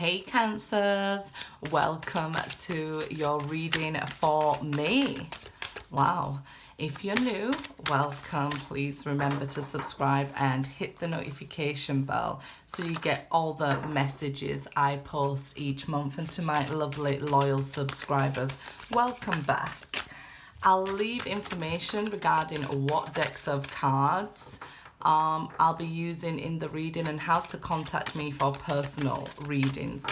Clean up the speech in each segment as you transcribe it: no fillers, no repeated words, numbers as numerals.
Hey Cancers, welcome to your reading for May. Wow, if you're new, welcome. Please remember to subscribe and hit the notification bell so you get all the messages I post each month. And to my lovely loyal subscribers, welcome back. I'll leave information regarding what decks of cards I'll be using in the reading and how to contact me for personal readings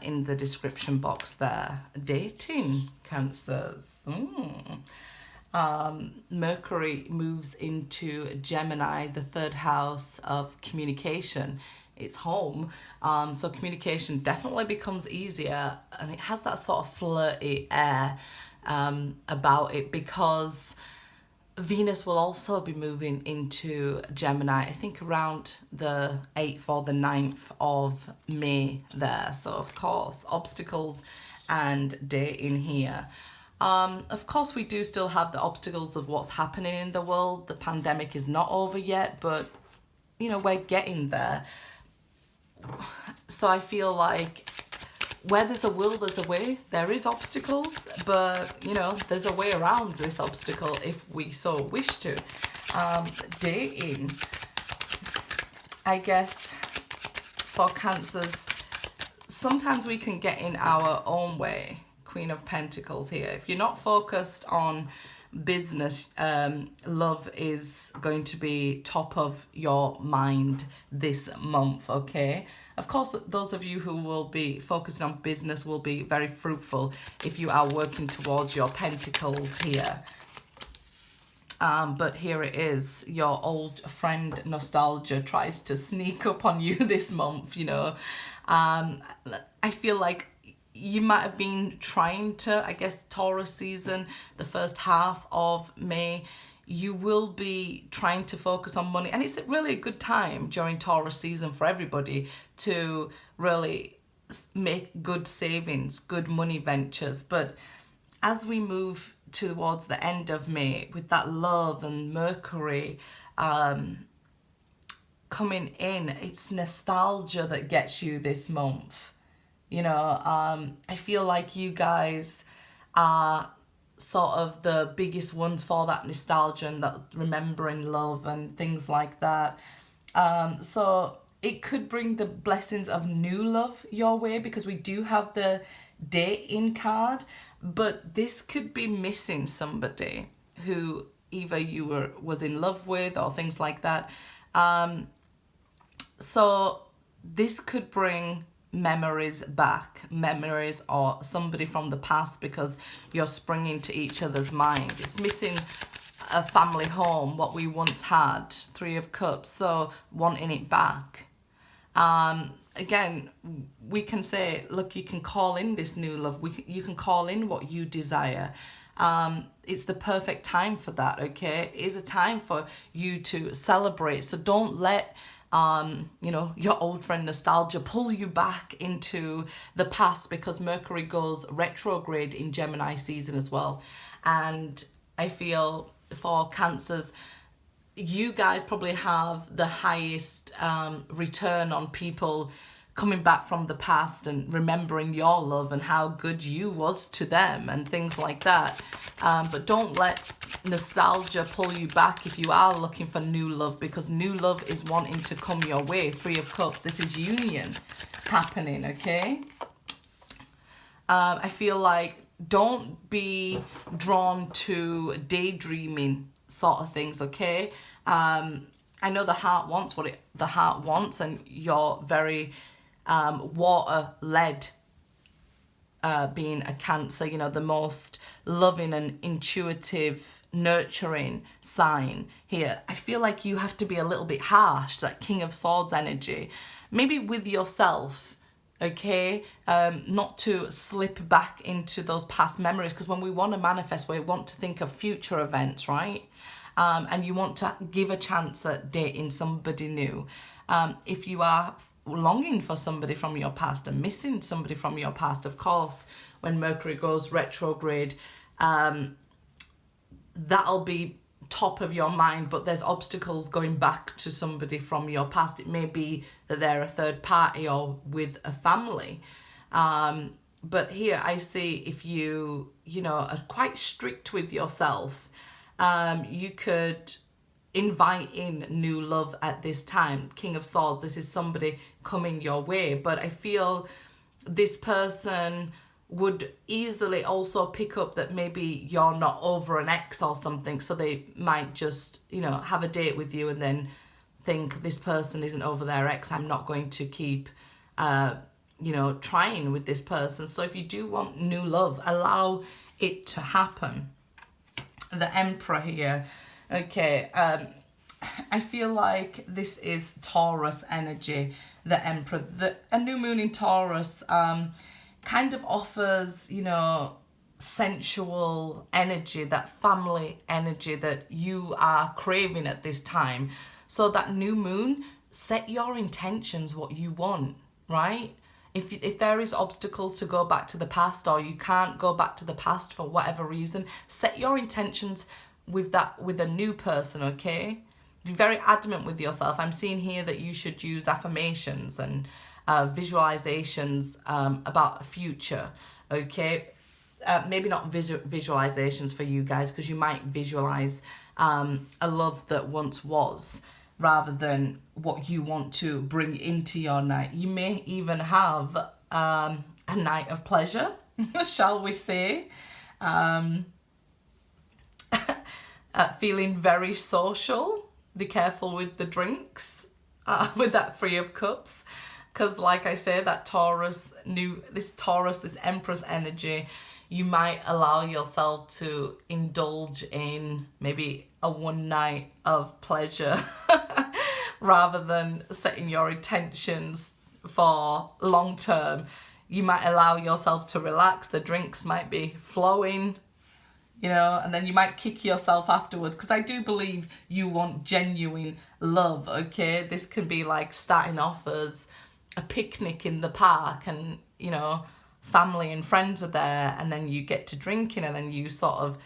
in the description box there. Dating, Cancers. Mercury moves into Gemini, the third house of communication. It's home, so communication definitely becomes easier, and it has that sort of flirty air about it because Venus will also be moving into Gemini, I think around the 8th or the 9th of May there. So, of course, obstacles and dating here. Of course, we do still have the obstacles of what's happening in the world. The pandemic is not over yet, but, you know, we're getting there. So I feel like where there's a will, there's a way. There is obstacles, but, you know, there's a way around this obstacle if we so wish to. Dating, I guess, for Cancers, sometimes we can get in our own way. Queen of Pentacles here. If you're not focused on business, love is going to be top of your mind this month, okay? Of course, those of you who will be focusing on business will be very fruitful if you are working towards your pentacles here. But here it is, your old friend nostalgia tries to sneak up on you this month, you know. I feel like you might have been trying to, I guess, Taurus season, the first half of May, you will be trying to focus on money. And it's really a good time during Taurus season for everybody to really make good savings, good money ventures. But as we move towards the end of May, with that love and Mercury coming in, it's nostalgia that gets you this month. You know, I feel like you guys are sort of the biggest ones for that nostalgia and that remembering love and things like that. So it could bring the blessings of new love your way because we do have the dating card, but this could be missing somebody who either you was in love with or things like that. So this could bring memories back, memories or somebody from the past because you're springing to each other's mind. It's missing a family home, what we once had, Three of Cups, so wanting it back. Again, we can say, look, you can call in this new love. You can call in what you desire. It's the perfect time for that, okay? It is a time for you to celebrate. So don't let you know, your old friend nostalgia pull you back into the past because Mercury goes retrograde in Gemini season as well. And I feel for Cancers, you guys probably have the highest return on people coming back from the past and remembering your love and how good you was to them and things like that. But don't let nostalgia pull you back if you are looking for new love, because new love is wanting to come your way. Three of Cups, this is union happening, okay? I feel like don't be drawn to daydreaming sort of things, okay? I know the heart wants what the heart wants, and you're very water-led, being a Cancer, you know, the most loving and intuitive, nurturing sign here. I feel like you have to be a little bit harsh, that King of Swords energy, maybe with yourself, okay? Not to slip back into those past memories, because when we want to manifest, we want to think of future events, right? And you want to give a chance at dating somebody new. If you are longing for somebody from your past and missing somebody from your past, of course, when Mercury goes retrograde, that'll be top of your mind, but there's obstacles going back to somebody from your past. It may be that they're a third party or with a family. But here I see if you know, are quite strict with yourself, you could invite in new love at this time. King of Swords, this is somebody coming your way, but I feel this person would easily also pick up that maybe you're not over an ex or something, so they might just, you know, have a date with you and then think this person isn't over their ex, I'm not going to keep you know, trying with this person. So if you do want new love, allow it to happen. The Emperor here, okay, I feel like this is Taurus energy, the Emperor. A new moon in Taurus kind of offers, you know, sensual energy, that family energy that you are craving at this time. So that new moon, set your intentions what you want, right? If there is obstacles to go back to the past, or you can't go back to the past for whatever reason, set your intentions with a new person, okay? Be very adamant with yourself. I'm seeing here that you should use affirmations and visualizations about a future, okay? Maybe not visualizations for you guys, because you might visualize a love that once was, rather than what you want to bring into your night. You may even have a night of pleasure, shall we say. Feeling very social. Be careful with the drinks, with that Three of Cups. Because like I say, that this Empress energy, you might allow yourself to indulge in maybe a one night of pleasure rather than setting your intentions for long term. You might allow yourself to relax. The drinks might be flowing, you know, and then you might kick yourself afterwards, because I do believe you want genuine love, okay? This can be like starting off as a picnic in the park, and, you know, family and friends are there, and then you get to drinking, and then you sort of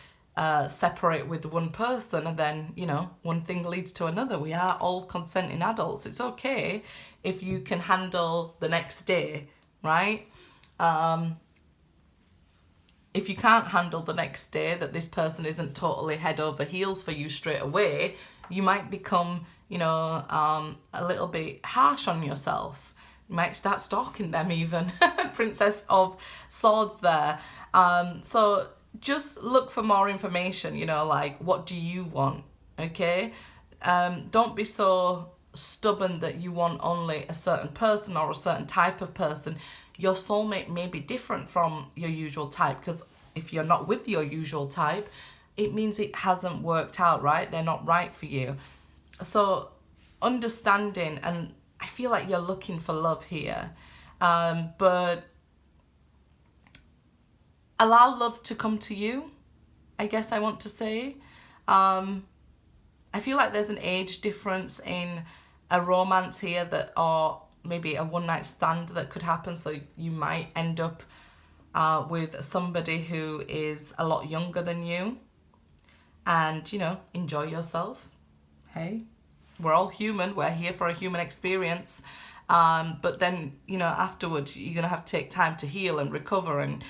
separate with one person, and then, you know, one thing leads to another. We are all consenting adults. It's okay if you can handle the next day, right? If you can't handle the next day, that this person isn't totally head over heels for you straight away, you might become, you know, a little bit harsh on yourself. You might start stalking them even. Princess of Swords there. So just look for more information, you know, like, what do you want, okay? Don't be so stubborn that you want only a certain person or a certain type of person. Your soulmate may be different from your usual type, because if you're not with your usual type, it means it hasn't worked out, right? They're not right for you. So understanding, and I feel like you're looking for love here, but allow love to come to you, I guess I want to say. I feel like there's an age difference in a romance here, that, or maybe a one night stand that could happen. So you might end up with somebody who is a lot younger than you, and, you know, enjoy yourself. Hey, we're all human. We're here for a human experience. But then, you know, afterwards, you're going to have to take time to heal and recover. And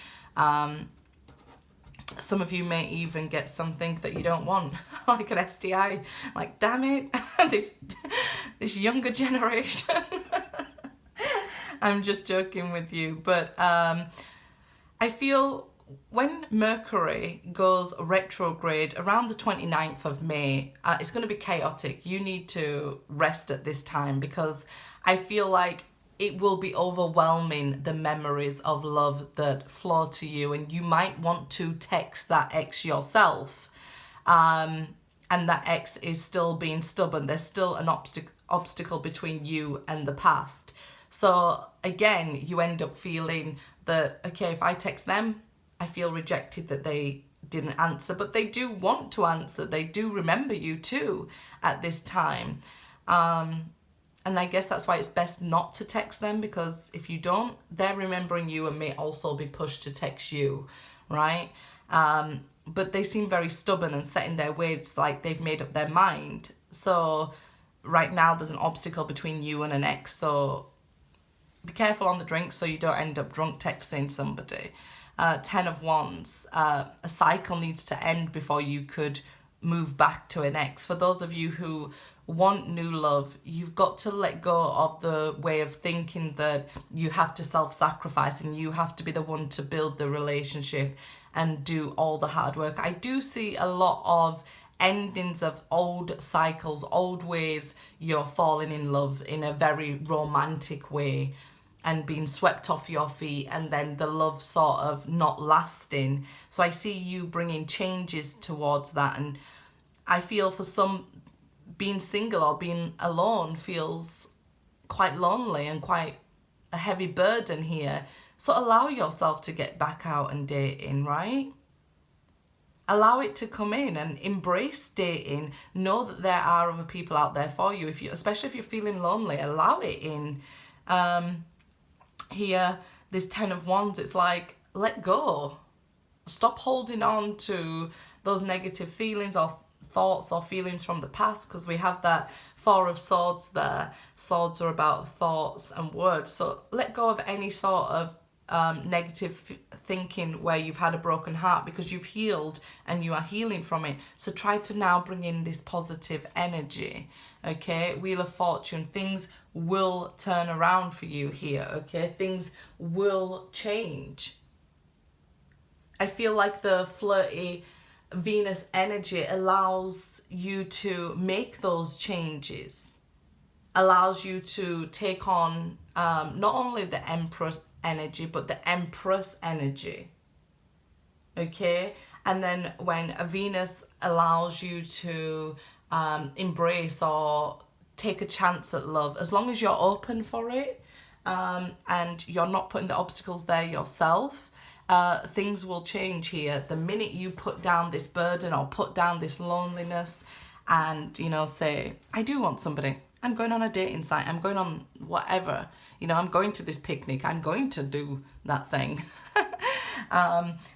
some of you may even get something that you don't want, like an STI. Like, damn it, this younger generation. I'm just joking with you. But I feel when Mercury goes retrograde around the 29th of May, it's going to be chaotic. You need to rest at this time, because I feel like it will be overwhelming, the memories of love that flow to you, and you might want to text that ex yourself, and that ex is still being stubborn. There's still an obstacle between you and the past. So again, you end up feeling that, okay, if I text them, I feel rejected that they didn't answer, but they do want to answer. They do remember you too at this time. And I guess that's why it's best not to text them, because if you don't, they're remembering you and may also be pushed to text you, right? But they seem very stubborn and set in their ways, like they've made up their mind. So right now there's an obstacle between you and an ex, so be careful on the drink so you don't end up drunk texting somebody. 10 of Wands, a cycle needs to end before you could move back to an ex. For those of you who want new love, you've got to let go of the way of thinking that you have to self-sacrifice and you have to be the one to build the relationship and do all the hard work. I do see a lot of endings of old cycles, old ways you're falling in love in a very romantic way and being swept off your feet, and then the love sort of not lasting. So I see you bringing changes towards that, and I feel for some, being single or being alone feels quite lonely and quite a heavy burden here. So allow yourself to get back out and dating, right? Allow it to come in and embrace dating. Know that there are other people out there for you. Especially if you're feeling lonely, allow it in. Here, this 10 of Wands, it's like, let go. Stop holding on to those negative feelings or thoughts or feelings from the past, because we have that 4 of Swords there. Swords are about thoughts and words. So let go of any sort of negative thinking where you've had a broken heart, because you've healed and you are healing from it. So try to now bring in this positive energy. Okay, Wheel of Fortune, things will turn around for you here. Okay, things will change. I feel like the flirty Venus energy allows you to make those changes, allows you to take on not only the Empress energy but the Empress energy. Okay, and then when a Venus allows you to embrace or take a chance at love, as long as you're open for it and you're not putting the obstacles there yourself, things will change here. The minute you put down this burden or put down this loneliness and, you know, say, I do want somebody, I'm going on a dating site, I'm going on whatever, you know, I'm going to this picnic, I'm going to do that thing,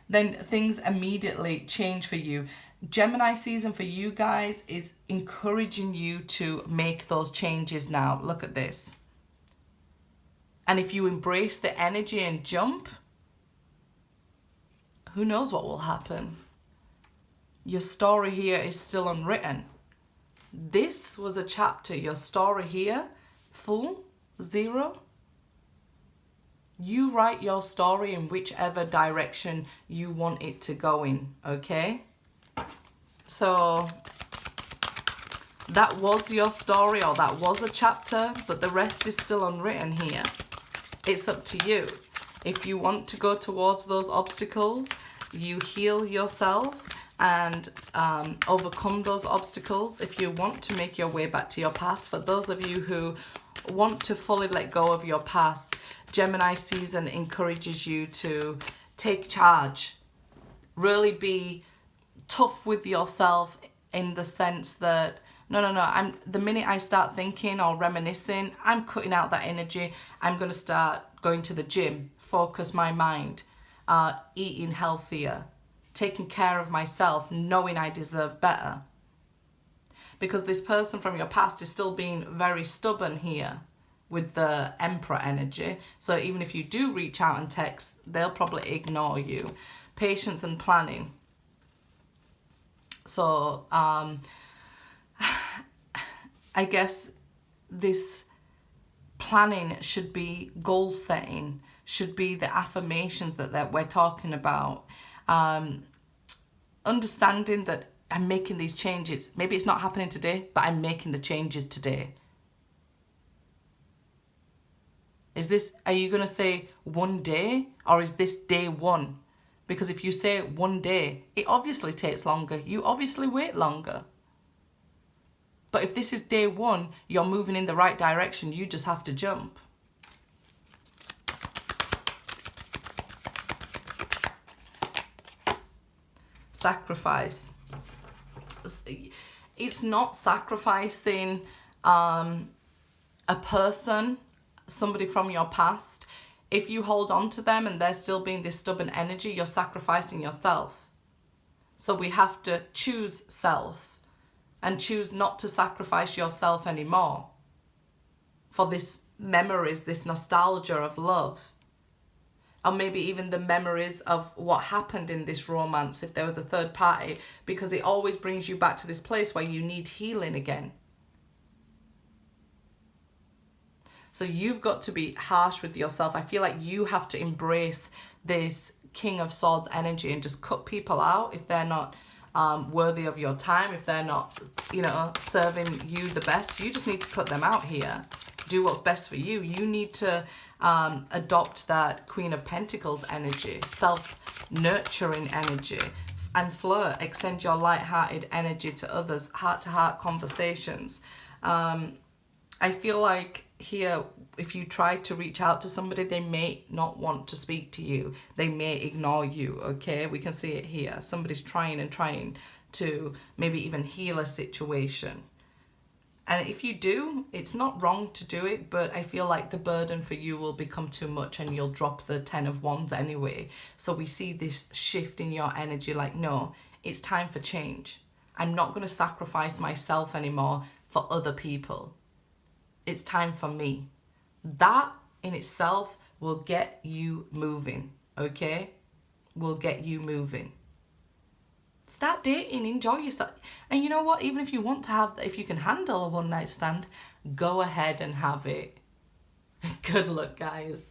then things immediately change for you. Gemini season for you guys is encouraging you to make those changes now. Look at this. And if you embrace the energy and jump, who knows what will happen? Your story here is still unwritten. This was a chapter. Your story here, full, 0. You write your story in whichever direction you want it to go in, okay? So that was your story, or that was a chapter, but the rest is still unwritten here. It's up to you. If you want to go towards those obstacles, you heal yourself and overcome those obstacles. If you want to make your way back to your past, for those of you who want to fully let go of your past, Gemini season encourages you to take charge. Really be tough with yourself in the sense that no, the minute I start thinking or reminiscing, I'm cutting out that energy. I'm going to start going to the gym, focus my mind, eating healthier, taking care of myself, knowing I deserve better. Because this person from your past is still being very stubborn here with the Emperor energy. So even if you do reach out and text, they'll probably ignore you. Patience and planning. So I guess this planning should be goal setting, should be the affirmations that we're talking about. Understanding that I'm making these changes. Maybe it's not happening today, but I'm making the changes today. Are you going to say one day, or is this day one? Because if you say one day, it obviously takes longer. You obviously wait longer. But if this is day one, you're moving in the right direction. You just have to jump. Sacrifice. It's not sacrificing a person, somebody from your past. If you hold on to them and they're still being this stubborn energy, you're sacrificing yourself. So we have to choose self and choose not to sacrifice yourself anymore for this memories, this nostalgia of love. Or maybe even the memories of what happened in this romance if there was a third party, because it always brings you back to this place where you need healing again. So you've got to be harsh with yourself. I feel like you have to embrace this King of Swords energy and just cut people out if they're not worthy of your time, if they're not, you know, serving you the best. You just need to cut them out here. Do what's best for you. You need to adopt that Queen of Pentacles energy, self-nurturing energy, and flirt. Extend your light-hearted energy to others, heart-to-heart conversations. I feel like here, if you try to reach out to somebody, they may not want to speak to you. They may ignore you, okay? We can see it here. Somebody's trying and trying to maybe even heal a situation. And if you do, it's not wrong to do it, but I feel like the burden for you will become too much and you'll drop the 10 of Wands anyway. So we see this shift in your energy like, no, it's time for change. I'm not going to sacrifice myself anymore for other people. It's time for me. That in itself will get you moving, okay? Will get you moving. Start dating, enjoy yourself. And you know what? Even if you want to have, if you can handle a one-night stand, go ahead and have it. Good luck, guys.